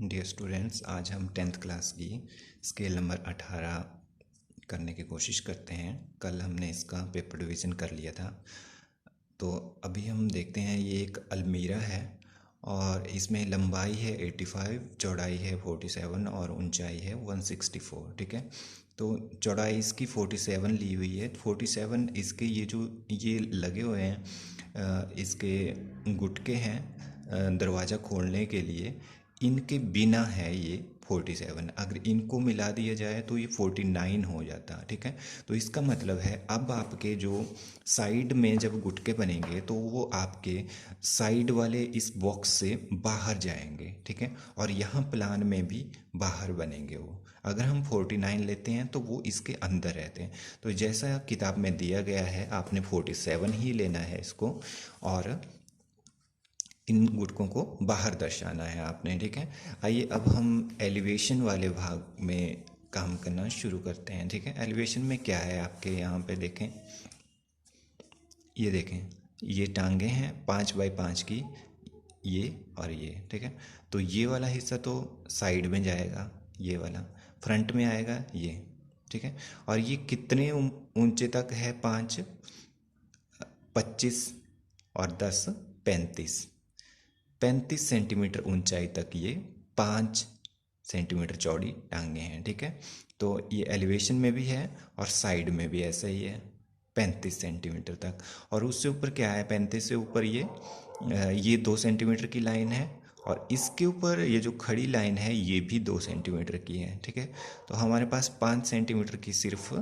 Dear students, आज हम 10th class की स्केल नंबर 18 करने की कोशिश करते हैं। कल हमने इसका पेपर डिवीज़न कर लिया था। तो अभी हम देखते हैं, ये एक अलमीरा है और इसमें लंबाई है 85, चौड़ाई है 47 और ऊंचाई है 164। ठीक है, तो चौड़ाई इसकी 47 ली हुई है। 47 इसके ये लगे हुए हैं, इसके गुटके हैं दरवाज़ा खोलने के लिए। इनके बिना है ये 47। अगर इनको मिला दिया जाए तो ये 49 हो जाता। ठीक है, तो इसका मतलब है अब आपके जो साइड में जब गुटके बनेंगे तो वो आपके साइड वाले इस बॉक्स से बाहर जाएंगे। ठीक है, और यहाँ प्लान में भी बाहर बनेंगे वो। अगर हम 49 लेते हैं तो वो इसके अंदर रहते हैं। तो जैसा किताब में दिया गया है, आपने 47 ही लेना है इसको, और इन गुटकों को बाहर दर्शाना है आपने। ठीक है, आइए अब हम एलिवेशन वाले भाग में काम करना शुरू करते हैं। ठीक है, एलिवेशन में क्या है आपके यहाँ पे देखें, ये देखें, ये टांगे हैं 5x5 की, ये और ये। ठीक है, तो ये वाला हिस्सा तो साइड में जाएगा, ये वाला फ्रंट में आएगा ये। ठीक है, और ये कितने ऊंचे तक है? 5, 25 और 10, 35। 35 सेंटीमीटर ऊंचाई तक ये 5 सेंटीमीटर चौड़ी टांगे हैं। ठीक है, तो ये एलिवेशन में भी है और साइड में भी ऐसा ही है, 35 सेंटीमीटर तक। और उससे ऊपर क्या है? 35 से ऊपर ये 2 सेंटीमीटर की लाइन है, और इसके ऊपर ये जो खड़ी लाइन है ये भी 2 सेंटीमीटर की है। ठीक है, तो हमारे पास 5 सेंटीमीटर की सिर्फ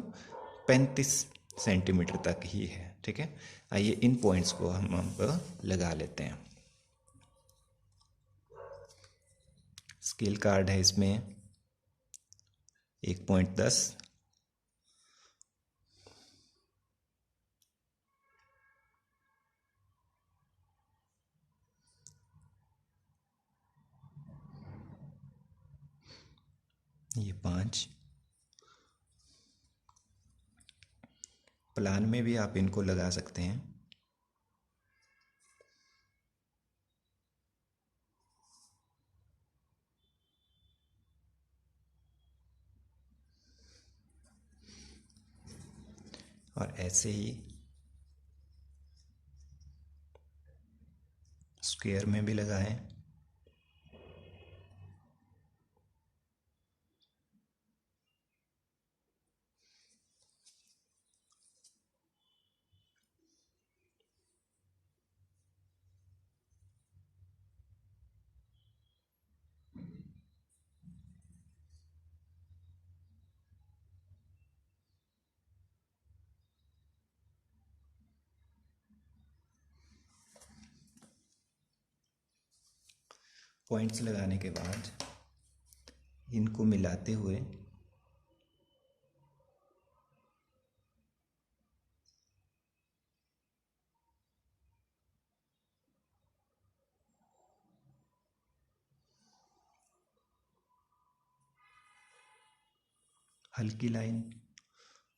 35 सेंटीमीटर तक ही है। ठीक है, आइए इन पॉइंट्स को हम अब लगा लेते हैं। स्केल कार्ड है इसमें 1.10, ये 5। प्लान में भी आप इनको लगा सकते हैं। और ऐसे ही स्क्वायर में भी लगाएं। पॉइंट्स लगाने के बाद इनको मिलाते हुए हल्की लाइन,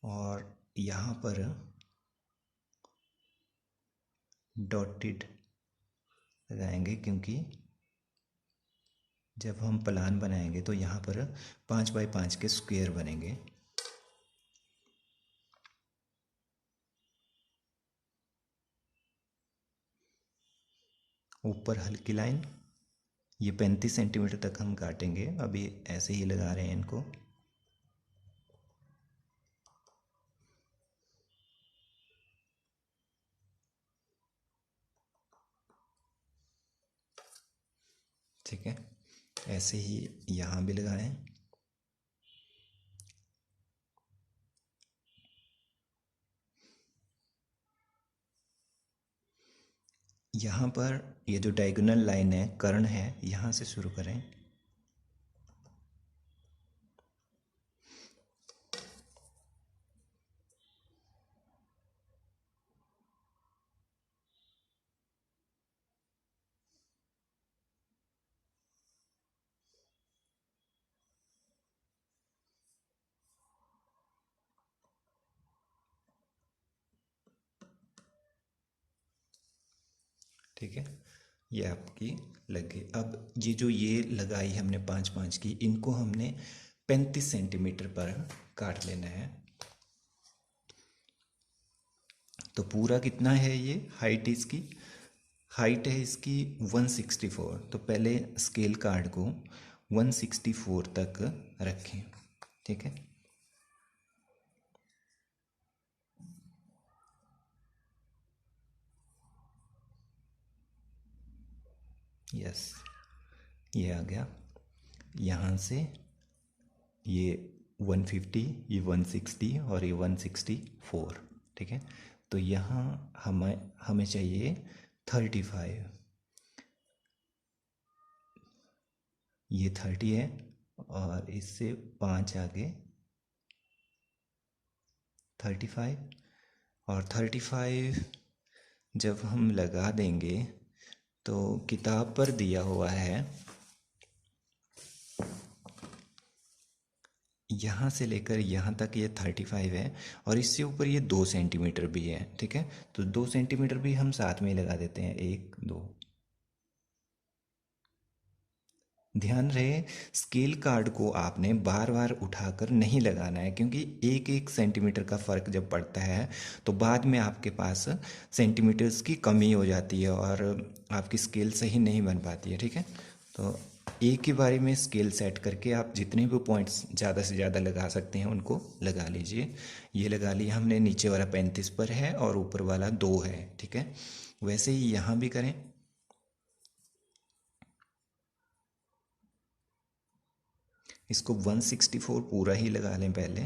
और यहाँ पर डॉटेड लगाएंगे, क्योंकि जब हम प्लान बनाएंगे तो यहाँ पर 5x5 के स्क्वायर बनेंगे। ऊपर हल्की लाइन, ये 35 सेंटीमीटर तक हम काटेंगे। अभी ऐसे ही लगा रहे हैं इनको। ठीक है, ऐसे ही यहाँ भी लगाएं। यहाँ पर ये जो डायगोनल लाइन है, कर्ण है, यहाँ से शुरू करें। ठीक है, ये आपकी लग गई। अब ये लगाई हमने 5-5 की, इनको हमने 35 सेंटीमीटर पर काट लेना है। तो पूरा कितना है ये हाइट इसकी? हाइट है इसकी 164। तो पहले स्केल कार्ड को 164 तक रखें, ठीक है। यस, ये आ गया। यहाँ से ये 150, ये 160 और ये 164, ठीक है। तो यहाँ हमें चाहिए 35। ये 30 है और इससे 5 आगे 35। और 35 जब हम लगा देंगे तो किताब पर दिया हुआ है यहाँ से लेकर यहाँ तक ये 35 है, और इससे ऊपर ये 2 सेंटीमीटर भी है, ठीक है। तो 2 सेंटीमीटर भी हम साथ में ही लगा देते हैं, 1 2। ध्यान रहे स्केल कार्ड को आपने बार बार उठाकर नहीं लगाना है, क्योंकि 1-1 सेंटीमीटर का फ़र्क जब पड़ता है तो बाद में आपके पास सेंटीमीटर्स की कमी हो जाती है और आपकी स्केल सही नहीं बन पाती है, ठीक है। तो एक ही बारी में स्केल सेट करके आप जितने भी पॉइंट्स ज़्यादा से ज़्यादा लगा सकते हैं उनको लगा लीजिए। ये लगा लिया हमने, नीचे वाला 35 पर है और ऊपर वाला 2 है, ठीक है। वैसे ही यहाँ भी करें। इसको 164 पूरा ही लगा लें पहले,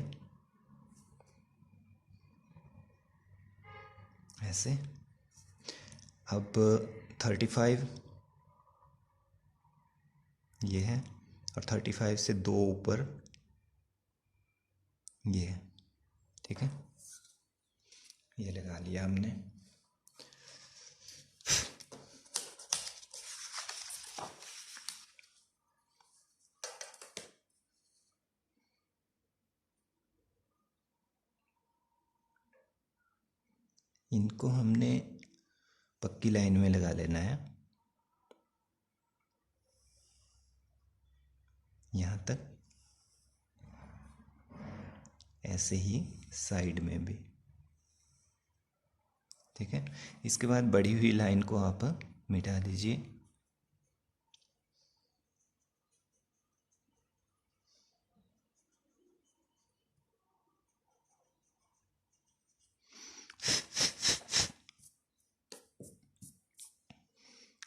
ऐसे। अब 35 ये है और 35 से 2 ऊपर ये है, ठीक है। ये लगा लिया हमने। इनको हमने पक्की लाइन में लगा लेना है, यहाँ तक, ऐसे ही साइड में भी, ठीक है। इसके बाद बढ़ी हुई लाइन को आप मिटा दीजिए।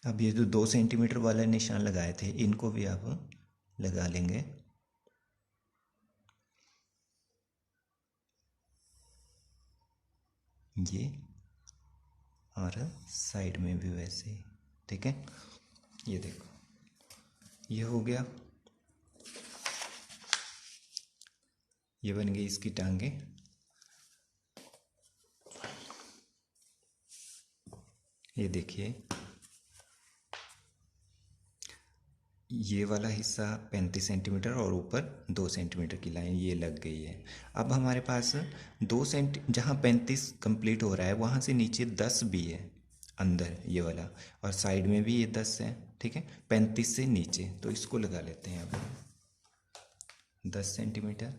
अब ये जो 2 सेंटीमीटर वाला निशान लगाए थे इनको भी आप लगा लेंगे। ये और साइड में भी वैसे ही, ठीक है। ये देखो ये हो गया, ये बन गई इसकी टांगे। ये देखिए ये वाला हिस्सा 35 सेंटीमीटर और ऊपर 2 सेंटीमीटर की लाइन ये लग गई है। अब हमारे पास 2 सेंटी, जहाँ 35 कंप्लीट हो रहा है वहाँ से नीचे 10 भी है अंदर ये वाला, और साइड में भी ये 10 है, ठीक है। 35 से नीचे, तो इसको लगा लेते हैं अब 10 सेंटीमीटर।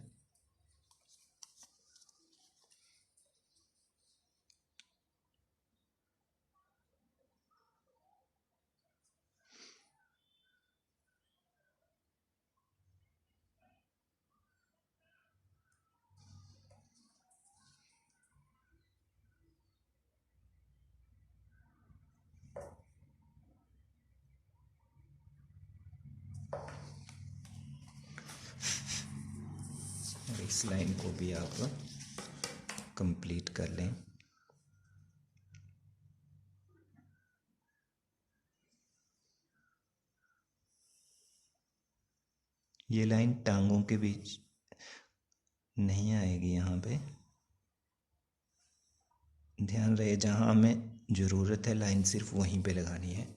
और इस लाइन को भी आप कंप्लीट कर लें। ये लाइन टांगों के बीच नहीं आएगी, यहाँ पे ध्यान रहे जहाँ हमें ज़रूरत है लाइन सिर्फ वहीं पे लगानी है।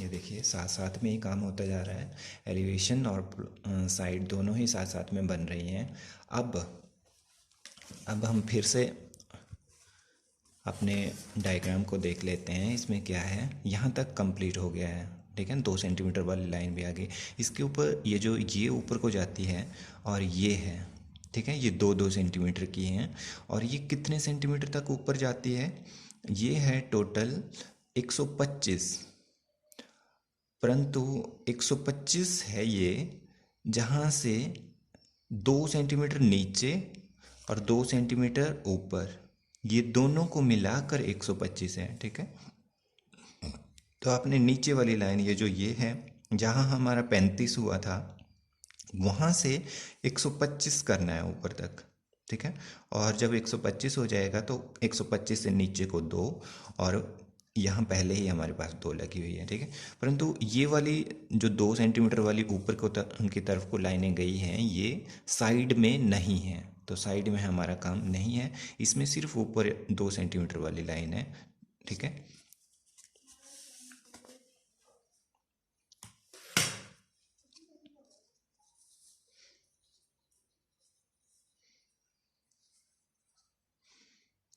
ये देखिए साथ साथ में ही काम होता जा रहा है, एलिवेशन और साइड दोनों ही साथ साथ में बन रही हैं। अब हम फिर से अपने डायग्राम को देख लेते हैं। इसमें क्या है, यहाँ तक कंप्लीट हो गया है, ठीक है। 2 सेंटीमीटर वाली लाइन भी आ गई। इसके ऊपर ये ऊपर को जाती है और ये है, ठीक है। ये 2-2 सेंटीमीटर की हैं और ये कितने सेंटीमीटर तक ऊपर जाती है, ये है टोटल 125। परंतु 125 है ये, जहाँ से 2 सेंटीमीटर नीचे और 2 सेंटीमीटर ऊपर, ये दोनों को मिलाकर 125 है, ठीक है। तो आपने नीचे वाली लाइन, ये है, जहाँ हमारा 35 हुआ था, वहाँ से 125 करना है ऊपर तक, ठीक है। और जब 125 हो जाएगा तो 125 से नीचे को 2, और यहाँ पहले ही हमारे पास 2 लगी हुई है, ठीक है। परंतु ये वाली जो 2 सेंटीमीटर वाली ऊपर को उनकी तरफ को लाइनें गई हैं, ये साइड में नहीं है, तो साइड में हमारा काम नहीं है। इसमें सिर्फ ऊपर 2 सेंटीमीटर वाली लाइन है, ठीक है।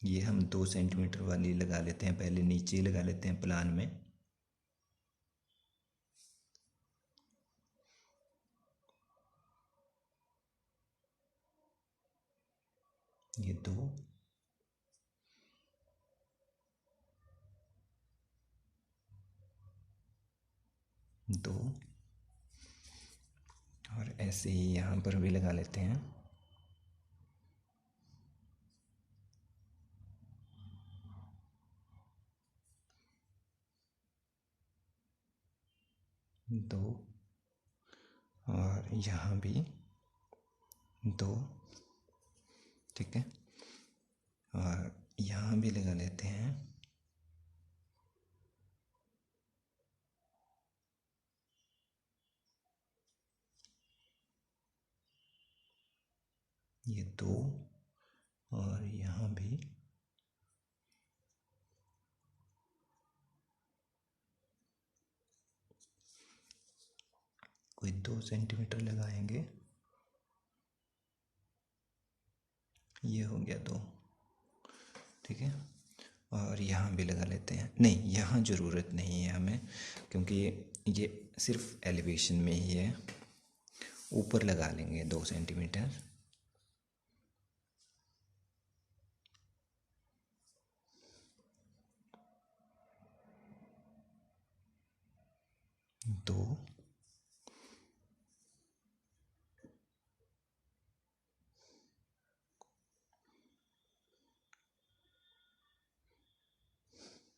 ये हम 2 सेंटीमीटर वाली लगा लेते हैं, पहले नीचे ही लगा लेते हैं प्लान में। ये 2, 2, और ऐसे ही यहाँ पर भी लगा लेते हैं। दो, और यहाँ भी 2, ठीक है। और यहाँ भी लगा लेते हैं। ये 2, और यहाँ भी कोई 2 सेंटीमीटर लगाएंगे। ये हो गया 2, ठीक है। और यहाँ भी लगा लेते हैं। नहीं, यहाँ ज़रूरत नहीं है हमें, क्योंकि ये सिर्फ एलिवेशन में ही है। ऊपर लगा लेंगे 2 सेंटीमीटर। दो,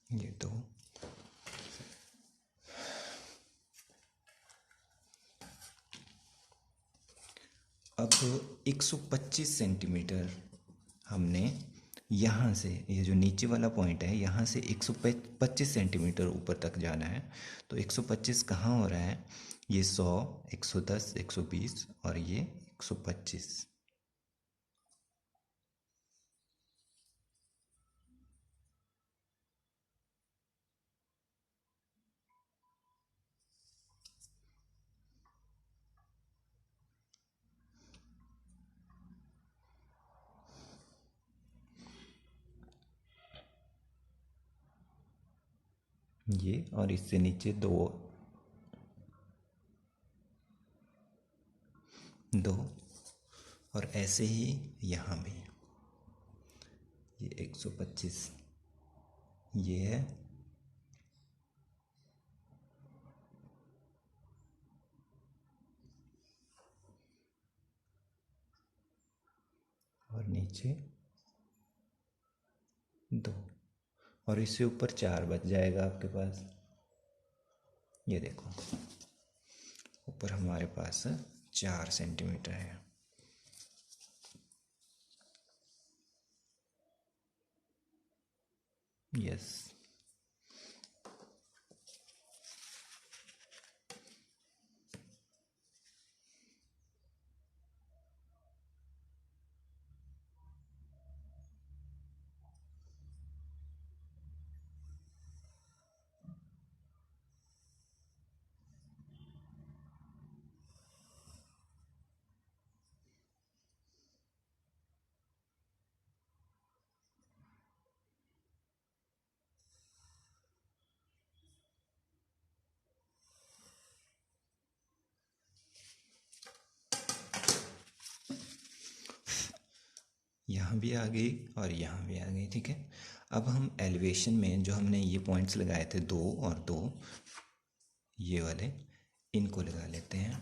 ये 2, अब 125 सेंटीमीटर हमने यहाँ से, ये जो नीचे वाला पॉइंट है, यहाँ से 125 सेंटीमीटर ऊपर तक जाना है। तो 125 कहाँ हो रहा है, ये 100, 110, 120 और ये 125। ये, और इससे नीचे 2, 2, और ऐसे ही यहाँ भी ये 125 ये है, और नीचे 2, और इससे ऊपर 4 बच जाएगा आपके पास। ये देखो, ऊपर हमारे पास 4 सेंटीमीटर है। यस। यहाँ भी आ गई और यहाँ भी आ गई। ठीक है, अब हम एलिवेशन में जो हमने ये पॉइंट्स लगाए थे 2 और 2, ये वाले, इनको लगा लेते हैं।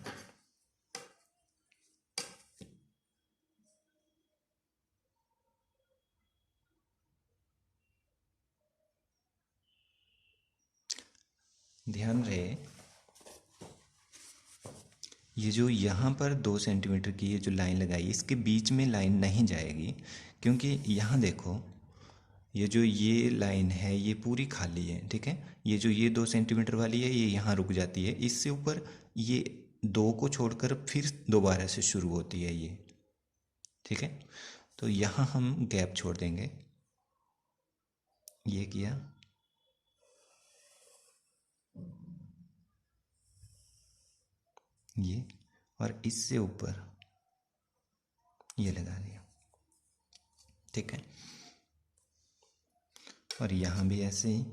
ध्यान रहे ये जो यहाँ पर 2 सेंटीमीटर की ये जो लाइन लगाई, इसके बीच में लाइन नहीं जाएगी, क्योंकि यहाँ देखो ये जो ये लाइन है ये पूरी खाली है। ठीक है, ये जो ये 2 सेंटीमीटर वाली है ये यहाँ रुक जाती है, इससे ऊपर ये 2 को छोड़कर फिर दोबारा से शुरू होती है ये। ठीक है, तो यहाँ हम गैप छोड़ देंगे, ये किया, ये, और इससे ऊपर ये लगा दिया। ठीक है, और यहाँ भी ऐसे ही।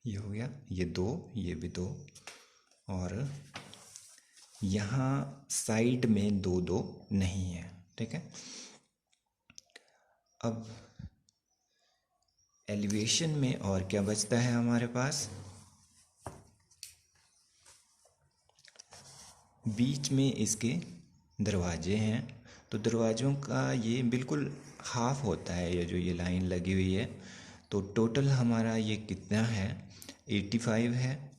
ये हो गया, ये 2, ये भी 2, और यहाँ साइड में 2 2 नहीं है। ठीक है, अब एलिवेशन में और क्या बचता है हमारे पास, बीच में इसके दरवाजे हैं, तो दरवाज़ों का ये बिल्कुल हाफ होता है, ये जो ये लाइन लगी हुई है। तो टोटल हमारा ये कितना है, 85 है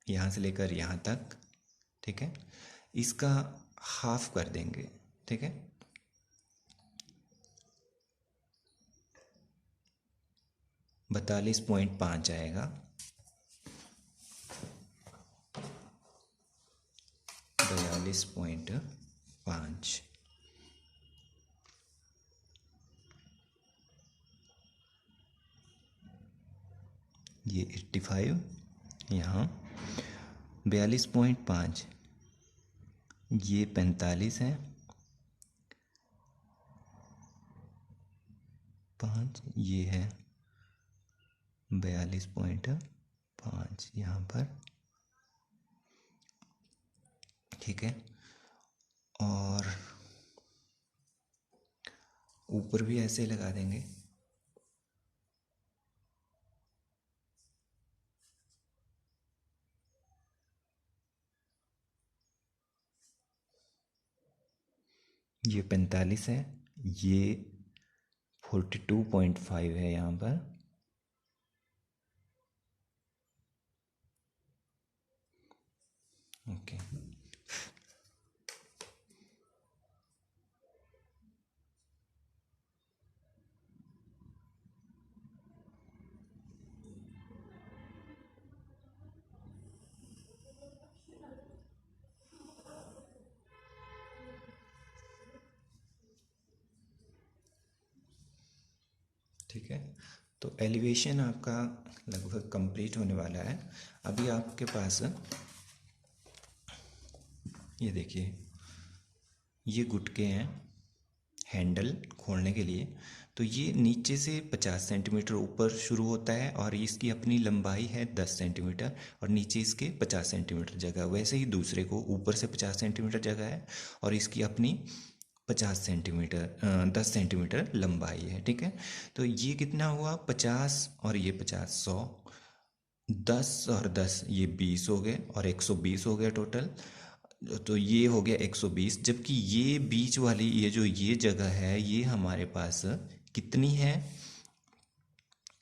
यहाँ से लेकर यहाँ तक। ठीक है, इसका हाफ कर देंगे। ठीक है, 42.5 आएगा, 42.5। ये 85, यहाँ 42.5, ये 45 है, 5, ये है 42.5 यहाँ पर। ठीक है, और ऊपर भी ऐसे लगा देंगे। ये 45 है, ये 42.5 है यहाँ पर। ओके, ठीक है, तो एलिवेशन आपका लगभग कंप्लीट होने वाला है। अभी आपके पास ये देखिए, ये गुटके हैं हैंडल खोलने के लिए, तो ये नीचे से 50 सेंटीमीटर ऊपर शुरू होता है और इसकी अपनी लंबाई है 10 सेंटीमीटर और नीचे इसके 50 सेंटीमीटर जगह। वैसे ही दूसरे को ऊपर से 50 सेंटीमीटर जगह है और इसकी अपनी 50 सेंटीमीटर 10 सेंटीमीटर लंबाई है। ठीक है, तो ये कितना हुआ, 50 और ये 50, 100, 10 और 10 ये 20 हो गए और 120 हो गया टोटल। तो ये हो गया 120, जबकि ये बीच वाली ये जो ये जगह है ये हमारे पास कितनी है,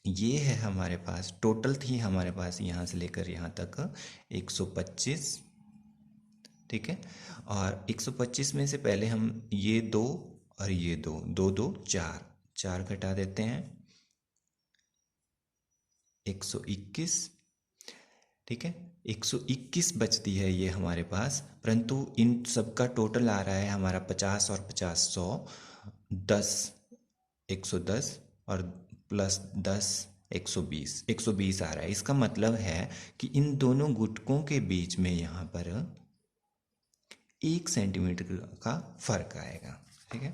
ये है हमारे पास टोटल थी हमारे पास यहाँ से लेकर यहाँ तक 125। ठीक है, और 125 में से पहले हम ये 2 और ये 2, 2 2 4, 4 घटा देते हैं, 121। ठीक है, 121 बचती है ये हमारे पास, परंतु इन सब का टोटल आ रहा है हमारा 50 और 50 100, 10 110 और प्लस 10 120 आ रहा है। इसका मतलब है कि इन दोनों गुटकों के बीच में यहाँ पर 1 सेंटीमीटर का फर्क आएगा। ठीक है,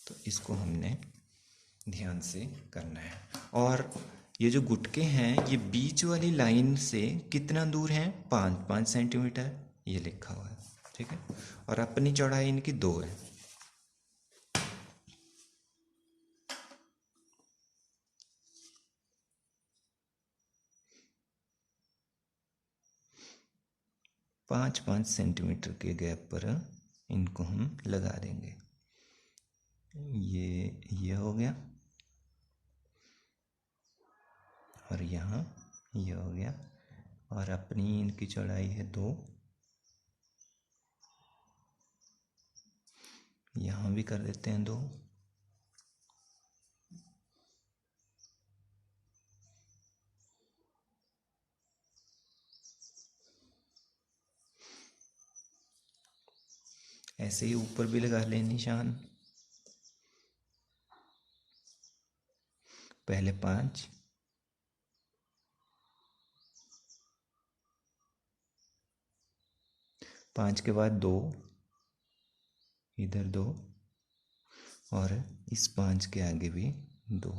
तो इसको हमने ध्यान से करना है। और ये जो गुटके हैं ये बीच वाली लाइन से कितना दूर हैं? 5-5 सेंटीमीटर, ये लिखा हुआ है। ठीक है, और अपनी चौड़ाई इनकी 2 है। पाँच 5 सेंटीमीटर के गैप पर इनको हम लगा देंगे। ये हो गया, और यहाँ ये हो गया, और अपनी इनकी चौड़ाई है 2। यहाँ भी कर देते हैं 2। ऐसे ही ऊपर भी लगा लें निशान। पहले 5, पाँच के बाद 2, इधर 2, और इस 5 के आगे भी 2।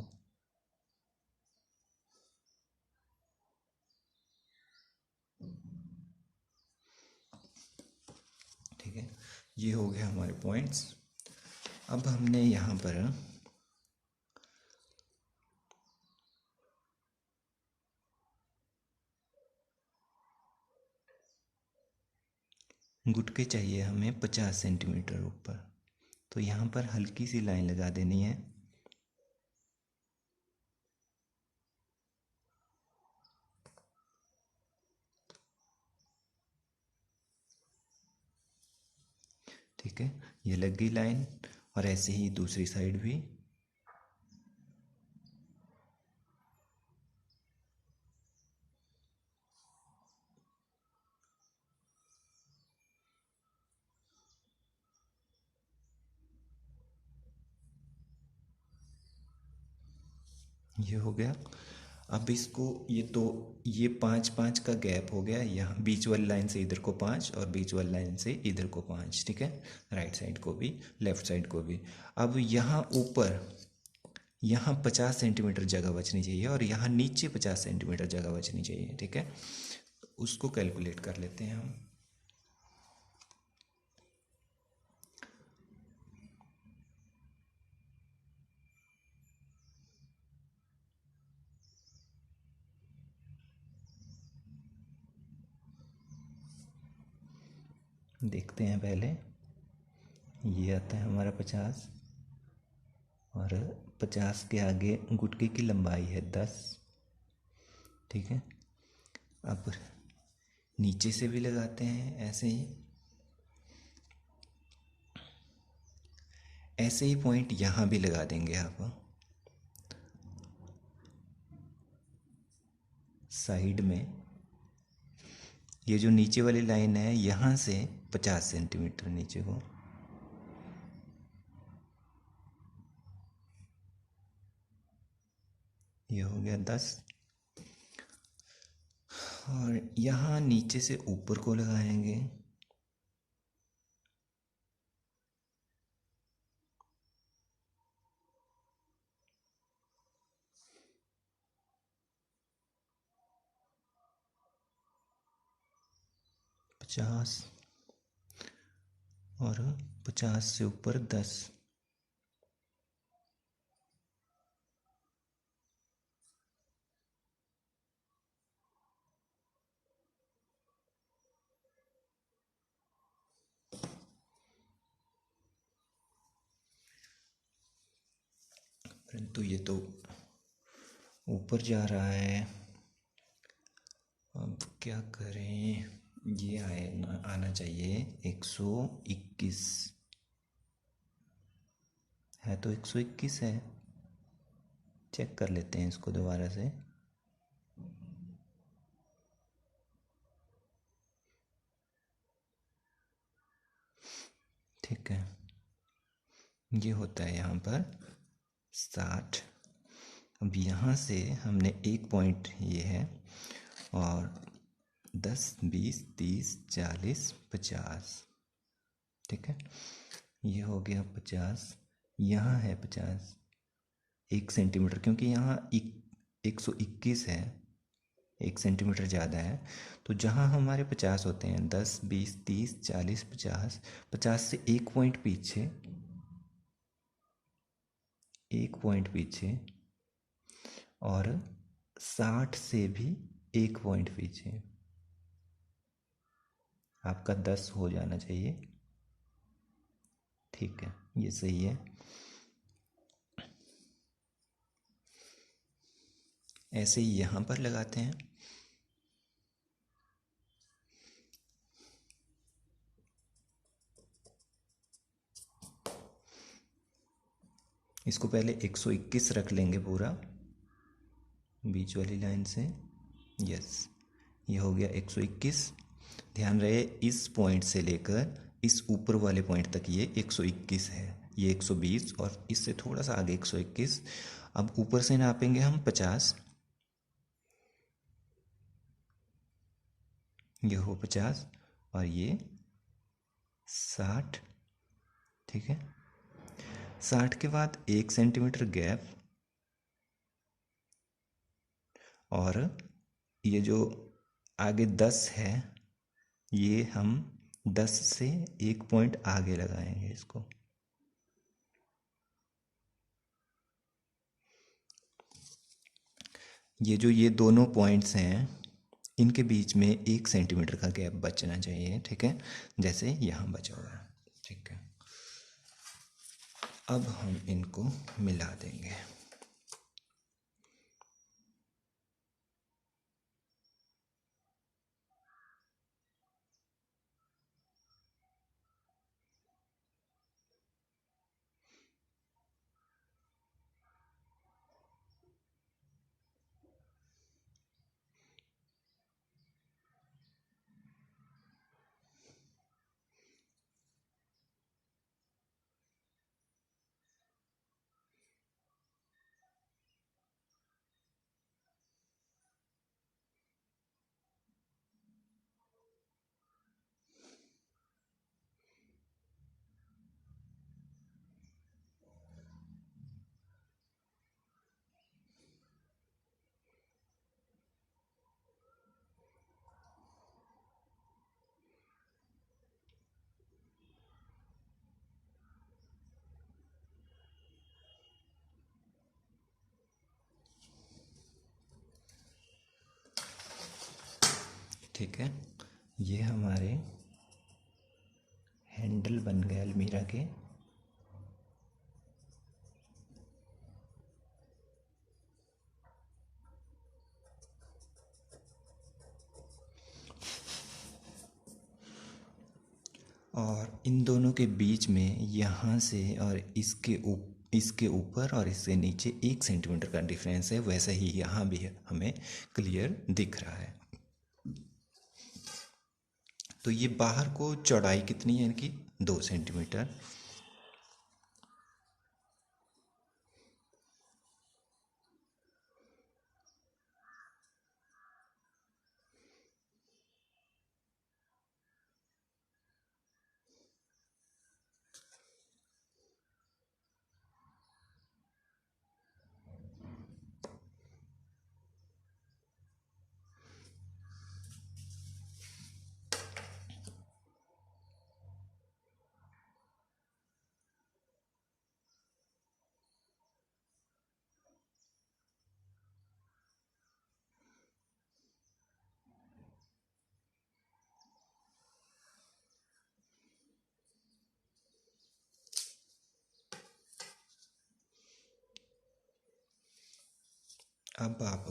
ठीक है, ये हो गया हमारे पॉइंट्स। अब हमने यहाँ पर गुटके चाहिए हमें 50 सेंटीमीटर ऊपर, तो यहाँ पर हल्की सी लाइन लगा देनी है। ठीक है, ये लग गई लाइन, और ऐसे ही दूसरी साइड भी। ये हो गया। अब इसको ये 5-5 का गैप हो गया, यहाँ बीच वाली लाइन से इधर को 5 और बीच वाली लाइन से इधर को 5। ठीक है, राइट साइड को भी लेफ्ट साइड को भी। अब यहाँ ऊपर यहाँ 50 सेंटीमीटर जगह बचनी चाहिए, और यहाँ नीचे 50 सेंटीमीटर जगह बचनी चाहिए। ठीक है, उसको कैलकुलेट कर लेते हैं हम। देखते हैं पहले। ये आता है हमारा 50, और 50 के आगे गुटके की लंबाई है 10। ठीक है, अब नीचे से भी लगाते हैं ऐसे ही। ऐसे ही पॉइंट यहाँ भी लगा देंगे आप साइड में। ये जो नीचे वाली लाइन है यहाँ से 50 सेंटीमीटर नीचे को, ये हो गया 10, और यहाँ नीचे से ऊपर को लगाएंगे। पचास, और 50 से ऊपर 10। परंतु ये तो ऊपर जा रहा है, अब क्या करें? ये आना चाहिए 121, है तो 121 है। चेक कर लेते हैं इसको दोबारा से। ठीक है, ये होता है यहाँ पर 60, अब यहाँ से हमने एक पॉइंट ये है, और 10, 20, 30, 40, 50, ठीक है, ये हो गया 50, यहाँ है 50, 1 सेंटीमीटर, क्योंकि यहाँ 121 है, 1 सेंटीमीटर ज़्यादा है। तो जहाँ हमारे 50 होते हैं, 10, 20, 30, 40, 50, 50 से एक पॉइंट पीछे, एक पॉइंट पीछे, और 60 से भी एक पॉइंट पीछे, आपका 10 हो जाना चाहिए, ठीक है, ये सही है। ऐसे ही यहाँ पर लगाते हैं। इसको पहले 121 रख लेंगे पूरा, बीच वाली लाइन से, यस, ये हो गया 121। ध्यान रहे इस पॉइंट से लेकर इस ऊपर वाले पॉइंट तक ये 121 है, ये 120, और इससे थोड़ा सा आगे 121। अब ऊपर से नापेंगे हम 50, ये हो 50, और ये 60, ठीक है। 60 के बाद 1 सेंटीमीटर गैप, और ये जो आगे 10 है, ये हम 10 से एक पॉइंट आगे लगाएंगे इसको। ये दोनों पॉइंट्स हैं, इनके बीच में 1 सेंटीमीटर का गैप बचना चाहिए, ठीक है, जैसे यहाँ बचा हुआ है, ठीक है। अब हम इनको मिला देंगे। ठीक है, ये हमारे हैंडल बन गए अलमीरा के। और इन दोनों के बीच में यहाँ से और इसके ऊपर और इससे नीचे 1 सेंटीमीटर का डिफरेंस है, वैसा ही यहाँ भी हमें क्लियर दिख रहा है। तो ये बाहर को चौड़ाई कितनी है इनकी, 2 सेंटीमीटर। अब आप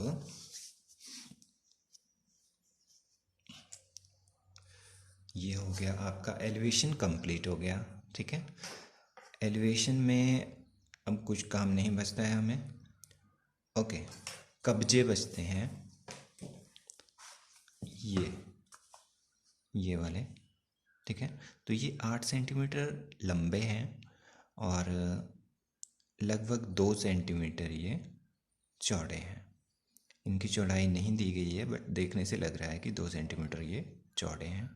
ये हो गया आपका एलिवेशन कंप्लीट हो गया, ठीक है। एलिवेशन में अब कुछ काम नहीं बचता है हमें, ओके। कब्जे बचते हैं, ये वाले, ठीक है। तो ये 8 सेंटीमीटर लंबे हैं, और लगभग 2 सेंटीमीटर ये चौड़े हैं। इनकी चौड़ाई नहीं दी गई है, बट देखने से लग रहा है कि 2 सेंटीमीटर ये चौड़े हैं।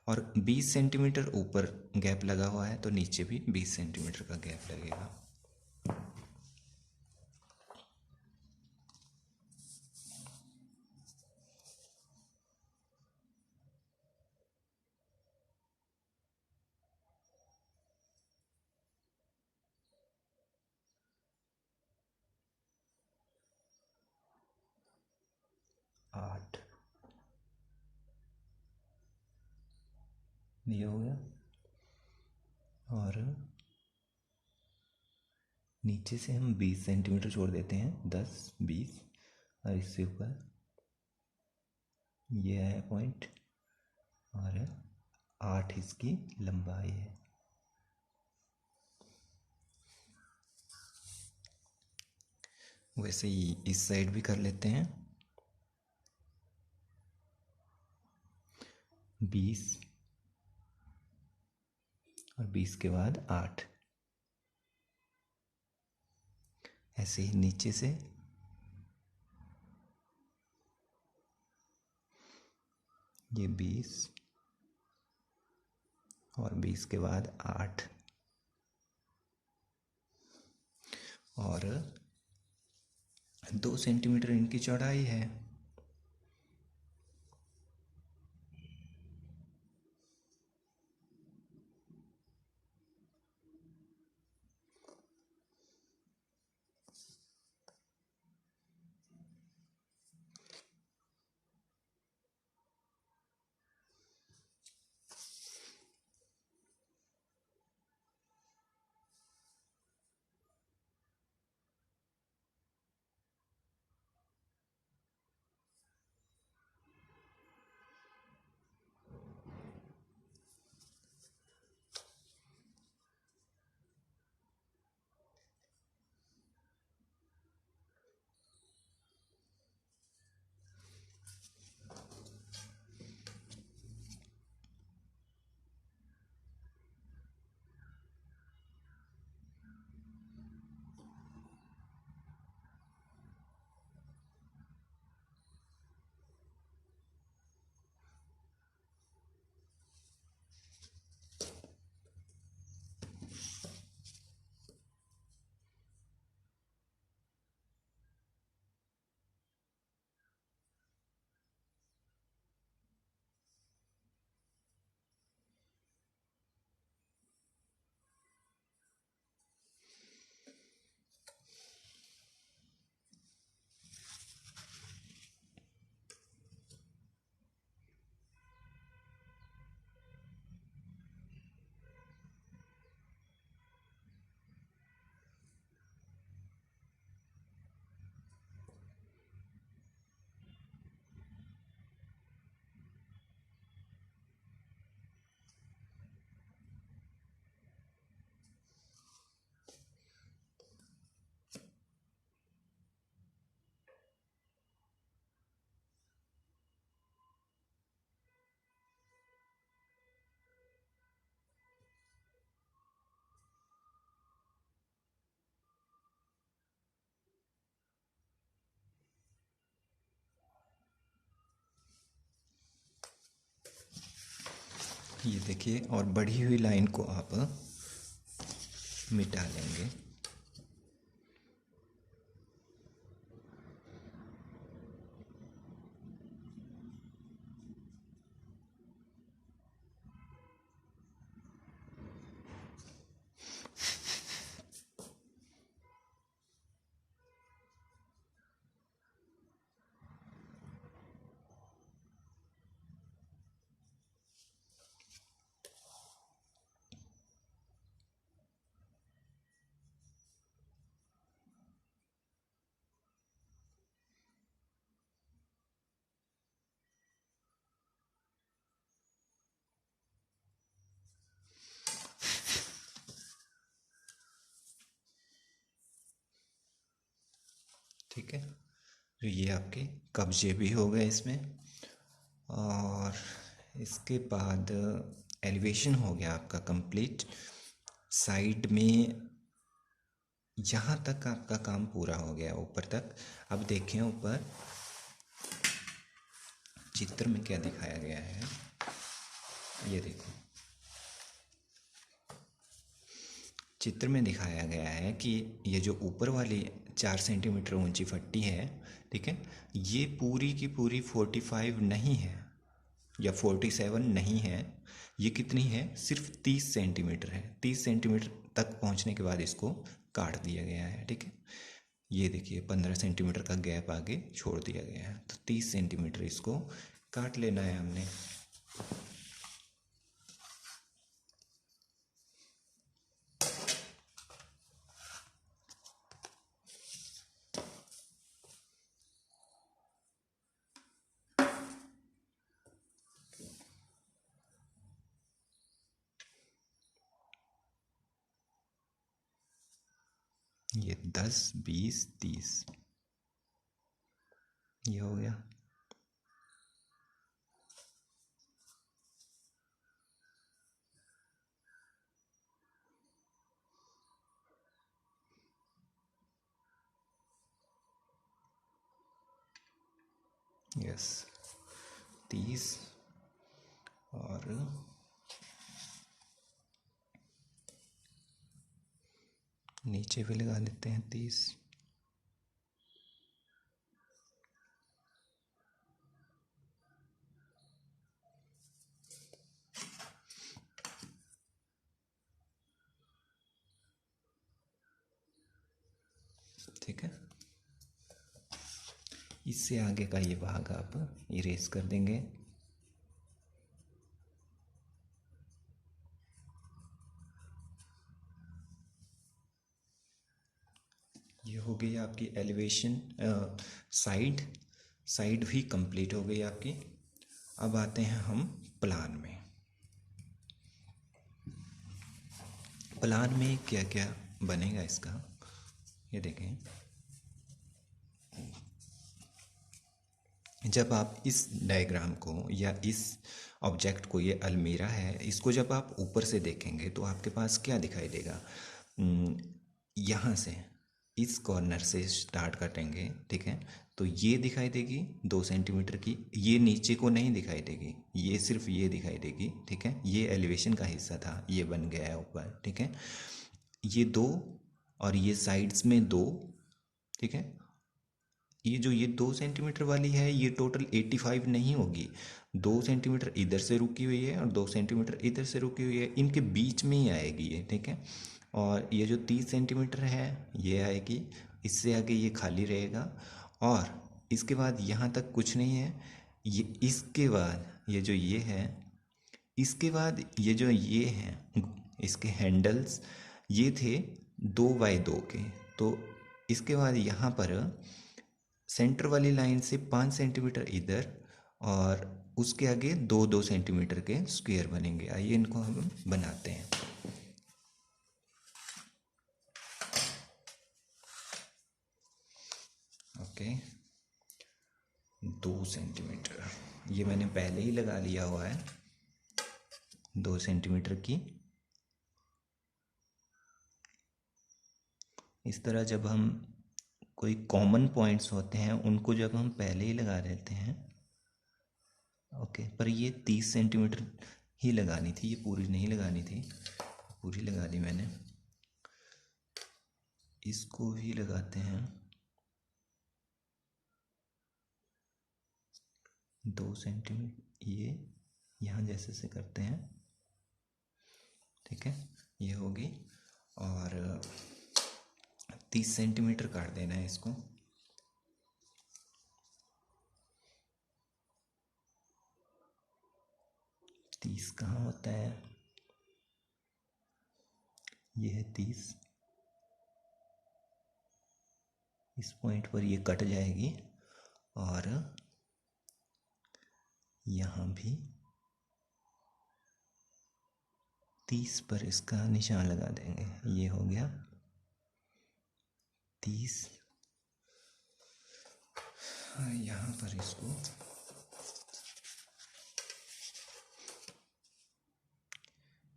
और 20 सेंटीमीटर ऊपर गैप लगा हुआ है, तो नीचे भी 20 सेंटीमीटर का गैप लगेगा। आठ, ये हो गया। और नीचे से हम 20 सेंटीमीटर छोड़ देते हैं, 10, 20, और इससे ऊपर ये है पॉइंट, और 8 इसकी लंबाई है। वैसे ही इस साइड भी कर लेते हैं। 20 और 20 के बाद 8, ऐसे ही नीचे से ये 20 और 20 के बाद 8, और 2 सेंटीमीटर इनकी चौड़ाई है। ये देखिए, और बढ़ी हुई लाइन को आप मिटा लेंगे। ठीक है, तो ये आपके कब्जे भी हो गए इसमें। और इसके बाद एलिवेशन हो गया आपका कंप्लीट। साइड में यहाँ तक आपका काम पूरा हो गया ऊपर तक। अब देखें ऊपर चित्र में क्या दिखाया गया है, ये देखो। चित्र में दिखाया गया है कि ये जो ऊपर वाली 4 सेंटीमीटर ऊंची फट्टी है, ठीक है, ये पूरी की पूरी 45 नहीं है या 47 नहीं है। ये कितनी है, सिर्फ 30 सेंटीमीटर है। 30 सेंटीमीटर तक पहुंचने के बाद इसको काट दिया गया है, ठीक है। ये देखिए 15 सेंटीमीटर का गैप आगे छोड़ दिया गया है, तो 30 सेंटीमीटर इसको काट लेना है हमने। ये 10, 20, 30 ये हो गया। यस, 30 और नीचे भी लगा देते हैं 30। ठीक है, इससे आगे का ये भाग आप इरेज कर देंगे। ये हो गई आपकी एलिवेशन, साइड साइड भी कंप्लीट हो गई आपकी। अब आते हैं हम प्लान में। प्लान में क्या क्या बनेगा इसका, ये देखें। जब आप इस डायग्राम को या इस ऑब्जेक्ट को, ये अलमीरा है, इसको जब आप ऊपर से देखेंगे तो आपके पास क्या दिखाई देगा। यहाँ से इस कॉर्नर से स्टार्ट करेंगे, ठीक है, तो ये दिखाई देगी 2 सेंटीमीटर की। ये नीचे को नहीं दिखाई देगी, ये सिर्फ ये दिखाई देगी, ठीक है। ये एलिवेशन का हिस्सा था, ये बन गया है ऊपर, ठीक है। ये 2 और ये साइड्स में 2, ठीक है। ये 2 सेंटीमीटर वाली है, ये टोटल 85 नहीं होगी। 2 सेंटीमीटर इधर से रुकी हुई है और 2 सेंटीमीटर इधर से रुकी हुई है, इनके बीच में ही आएगी ये, ठीक है। और ये जो 30 सेंटीमीटर है ये आएगी, इससे आगे ये खाली रहेगा। और इसके बाद यहाँ तक कुछ नहीं है। ये इसके बाद ये जो ये है, इसके बाद ये जो ये हैं, इसके हैंडल्स ये थे 2x2 के। तो इसके बाद यहाँ पर सेंटर वाली लाइन से 5 सेंटीमीटर इधर और उसके आगे 2-2 सेंटीमीटर के स्क्वायर बनेंगे। आइए इनको हम बनाते हैं। ओके, 2 सेंटीमीटर ये मैंने पहले ही लगा लिया हुआ है, 2 सेंटीमीटर की। इस तरह जब हम कोई कॉमन पॉइंट्स होते हैं उनको जब हम पहले ही लगा देते हैं, ओके। पर ये 30 सेंटीमीटर ही लगानी थी, ये पूरी नहीं लगानी थी, पूरी लगा ली मैंने। इसको भी लगाते हैं 2 सेंटीमीटर, ये यहाँ जैसे से करते हैं, ठीक है, ये होगी। और 30 सेंटीमीटर काट देना है इसको। तीस कहाँ होता है, ये है 30। इस पॉइंट पर ये कट जाएगी और यहाँ भी 30 पर इसका निशान लगा देंगे। ये हो गया 30। यहाँ पर इसको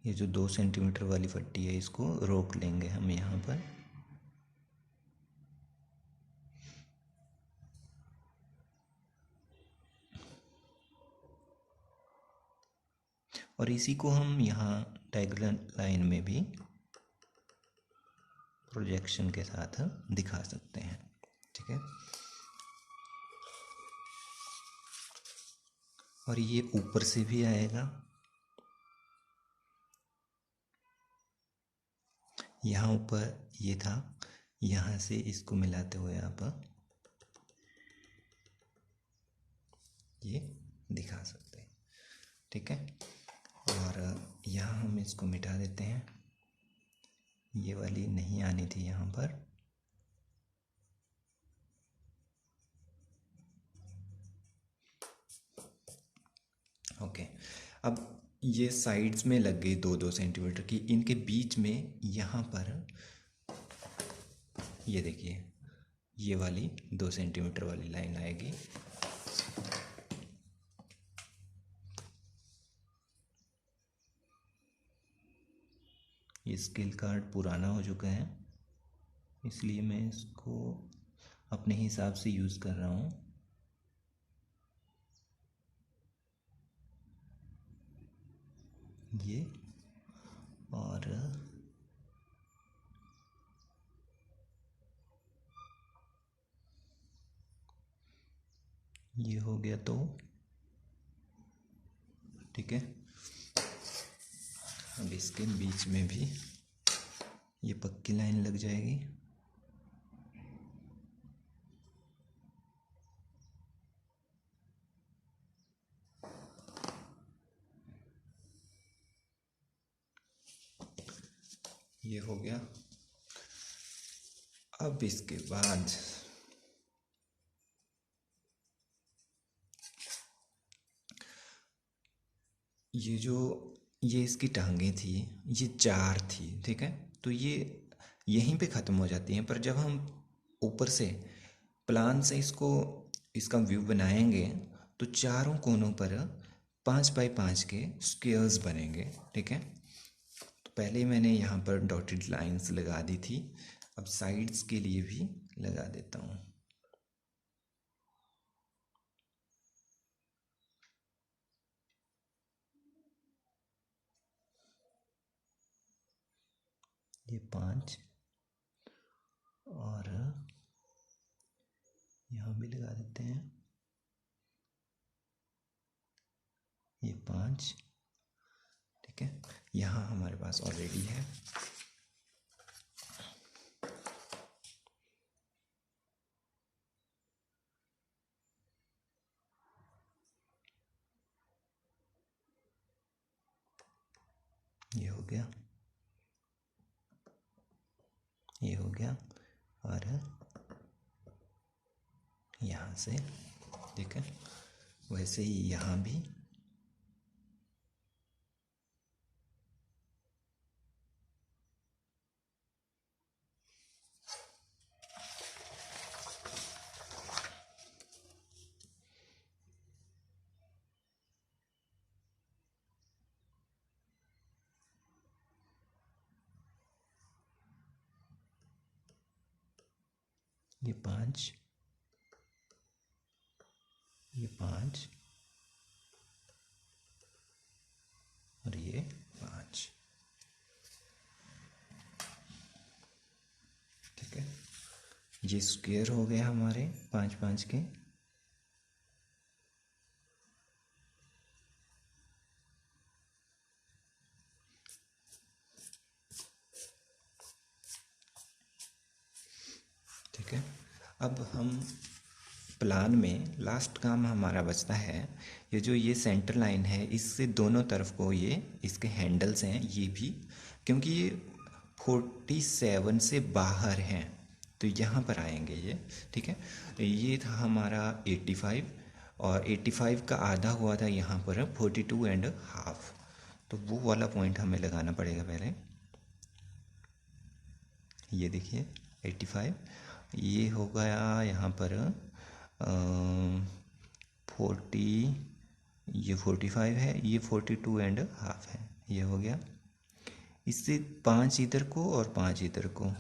ये जो 2 सेंटीमीटर वाली फट्टी है इसको रोक लेंगे हम यहाँ पर। और इसी को हम यहाँ डायगोनल लाइन में भी प्रोजेक्शन के साथ दिखा सकते हैं। ठीक है, और ये ऊपर से भी आएगा, यहाँ ऊपर ये था, यहाँ से इसको मिलाते हुए आप ये दिखा सकते हैं। ठीक है, और यहाँ हम इसको मिटा देते हैं, ये वाली नहीं आनी थी यहाँ पर। ओके, अब ये साइड्स में लग गई 2-2 सेंटीमीटर की, इनके बीच में यहाँ पर ये देखिए ये वाली 2 सेंटीमीटर वाली लाइन आएगी। ये स्केल कार्ड पुराना हो चुका है, इसलिए मैं इसको अपने हिसाब से यूज़ कर रहा हूँ। ये और ये हो गया तो ठीक है। अब इसके बीच में भी ये पक्की लाइन लग जाएगी। ये हो गया। अब इसके बाद ये इसकी टांगें थी, ये 4 थी। ठीक है, तो ये यहीं पे ख़त्म हो जाती हैं, पर जब हम ऊपर से प्लान से इसका व्यू बनाएंगे तो चारों कोनों पर 5x5 के स्क्वायर्स बनेंगे। ठीक है, तो पहले मैंने यहाँ पर डॉटेड लाइंस लगा दी थी, अब साइड्स के लिए भी लगा देता हूँ। ये 5 और यहाँ भी लगा देते हैं, ये 5। ठीक है, यहाँ हमारे पास ऑलरेडी है। ये हो गया, ये हो गया, और यहाँ से ठीक है, वैसे ही यहाँ भी ये 5, ये 5 और ये 5। ठीक है, ये स्क्वायर हो गया हमारे 5-5 के। ठीक है, अब हम प्लान में लास्ट काम हमारा बचता है, ये सेंटर लाइन है, इससे दोनों तरफ को ये इसके हैंडल्स हैं, ये भी क्योंकि ये 47 से बाहर हैं तो यहाँ पर आएंगे ये। ठीक है, ये था हमारा 85, और 85 का आधा हुआ था यहाँ पर 42.5, तो वो वाला पॉइंट हमें लगाना पड़ेगा पहले। ये देखिए 85, ये हो गया यहाँ पर 40, ये 45 है, ये 42.5 है, ये हो गया। इससे 5 इधर को और 5 इधर को,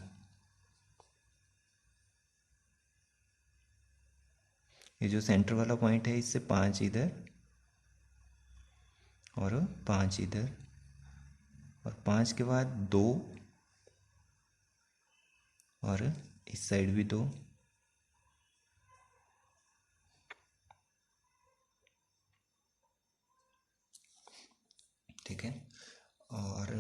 ये जो सेंटर वाला पॉइंट है इससे 5 इधर और 5 इधर, और 5 के बाद 2, और इस साइड भी 2। ठीक है। और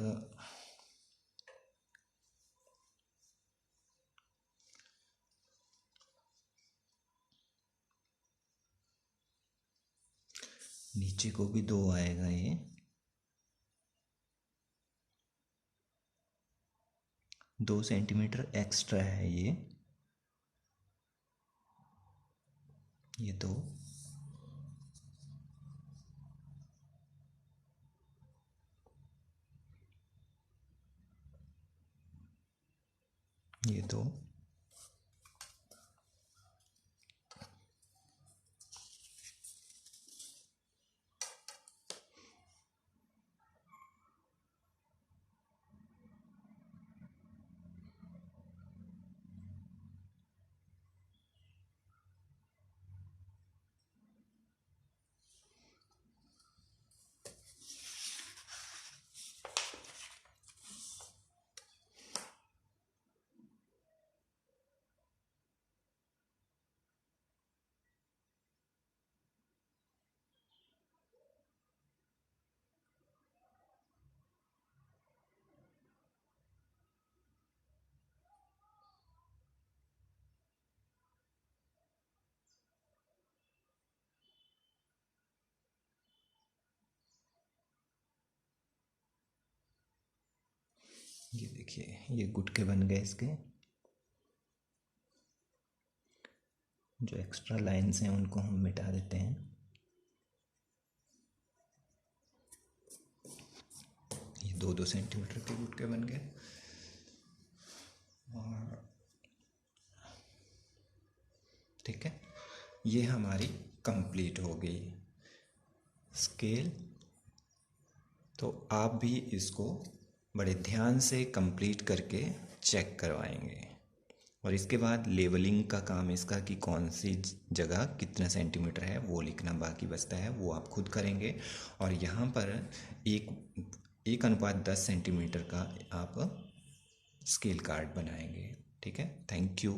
नीचे को भी 2 आएगा, ये 2 सेंटीमीटर एक्स्ट्रा है ये 2, ये 2, ये देखिए ये गुटके बन गए इसके। जो एक्स्ट्रा लाइन्स हैं उनको हम मिटा देते हैं। ये 2-2 सेंटीमीटर के गुटके बन गए। और ठीक है, ये हमारी कंप्लीट हो गई स्केल। तो आप भी इसको बड़े ध्यान से कंप्लीट करके चेक करवाएंगे। और इसके बाद लेवलिंग का काम इसका कि कौन सी जगह कितना सेंटीमीटर है वो लिखना बाकी बचता है, वो आप खुद करेंगे। और यहाँ पर 1:10 सेंटीमीटर का आप स्केल कार्ड बनाएंगे। ठीक है, थैंक यू।